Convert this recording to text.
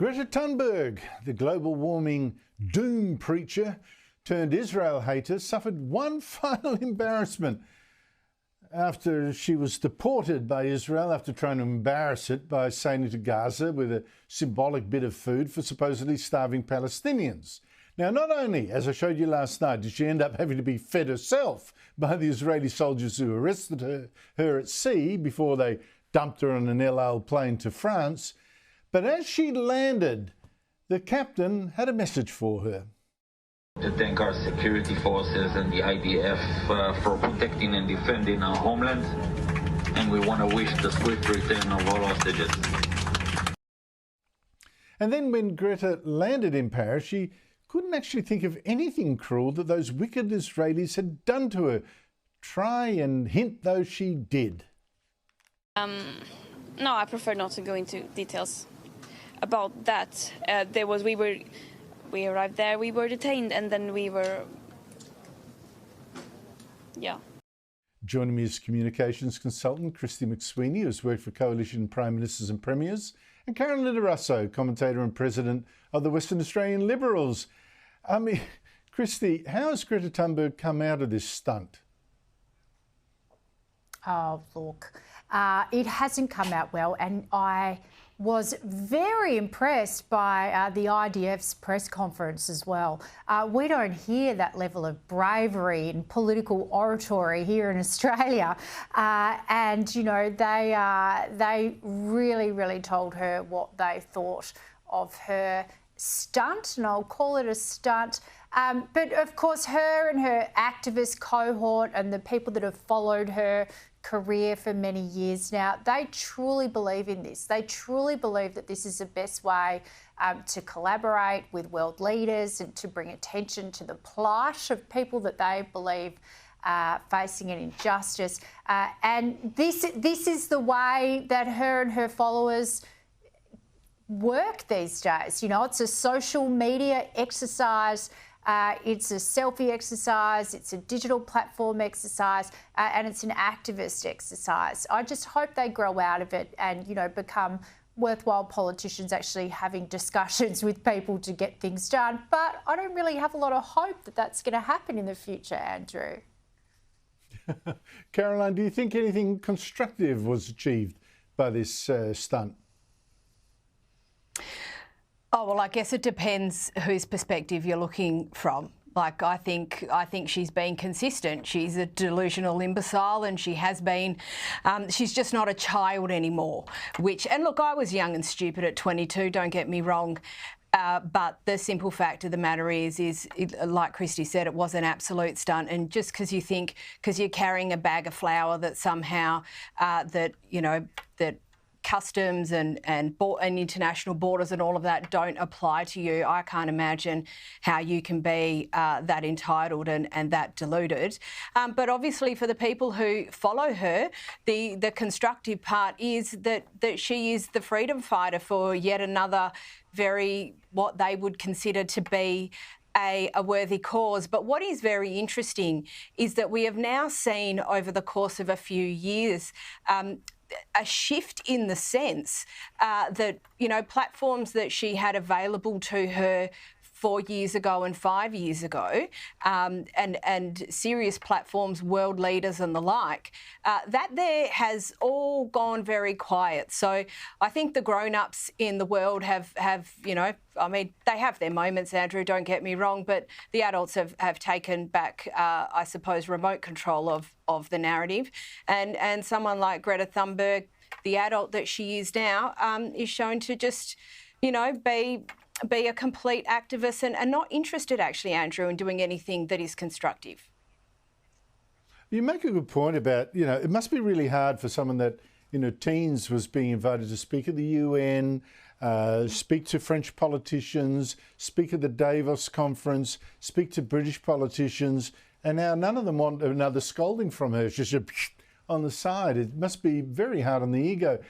Greta Thunberg, the global warming doom preacher turned Israel hater, suffered one final embarrassment after she was deported by Israel after trying to embarrass it by sailing to Gaza with a symbolic bit of food for supposedly starving Palestinians. Now, not only, as I showed you last night, did she end up having to be fed herself by the Israeli soldiers who arrested her at sea before they dumped her on an El Al plane to France, but as she landed, the captain had a message for her. To thank our security forces and the IDF for protecting and defending our homeland, and we want to wish the swift return of all hostages. And then when Greta landed in Paris, she couldn't actually think of anything cruel that those wicked Israelis had done to her. Try and hint though she did. No, I prefer not to go into details about that. We arrived there, we were detained, and then we were, Joining me is communications consultant Christy McSweeney, who's worked for Coalition Prime Ministers and Premiers, and Caroline Di Russo, commentator and president of the Western Australian Liberals. I mean, Christy, how has Greta Thunberg come out of this stunt? Oh, look, it hasn't come out well, and I was very impressed by the IDF's press conference as well. We don't hear that level of bravery and political oratory here in Australia. And, you know, they really told her what they thought of her stunt, and I'll call it a stunt. But of course, her and her activist cohort and the people that have followed her career for many years now, they truly believe in this. They truly believe that this is the best way to collaborate with world leaders and to bring attention to the plight of people that they believe facing an injustice. And this is the way that her and her followers work these days. You know, it's a social media exercise. It's a selfie exercise, it's a digital platform exercise, and it's an activist exercise. I just hope they grow out of it and, you know, become worthwhile politicians actually having discussions with people to get things done. But I don't really have a lot of hope that that's going to happen in the future, Andrew. Caroline, do you think anything constructive was achieved by this stunt? Oh, well, I guess it depends whose perspective you're looking from. Like, I think she's been consistent. She's a delusional imbecile, and she has been. She's just not a child anymore. And look, I was young and stupid at 22. Don't get me wrong. But the simple fact of the matter is, like Christy said, it was an absolute stunt. And just because you're carrying a bag of flour, that somehow that customs and international borders and all of that don't apply to you, I can't imagine how you can be that entitled and that deluded. But obviously for the people who follow her, the constructive part is that she is the freedom fighter for yet another what they would consider to be a worthy cause. But what is very interesting is that we have now seen over the course of a few years a shift in the sense that, you know, platforms that she had available to her 4 years ago and 5 years ago, and serious platforms, world leaders and the like, that there has all gone very quiet. So I think the grown-ups in the world have you know, I mean, they have their moments, Andrew, don't get me wrong, but the adults have taken back, I suppose, remote control of the narrative. And someone like Greta Thunberg, the adult that she is now, is shown to just, you know, be a complete activist and not interested, actually, Andrew, in doing anything that is constructive. You make a good point about, you know, it must be really hard for someone that, you know, teens was being invited to speak at the UN, speak to French politicians, speak at the Davos conference, speak to British politicians, and now none of them want another scolding from her. She's just on the side. It must be very hard on the ego.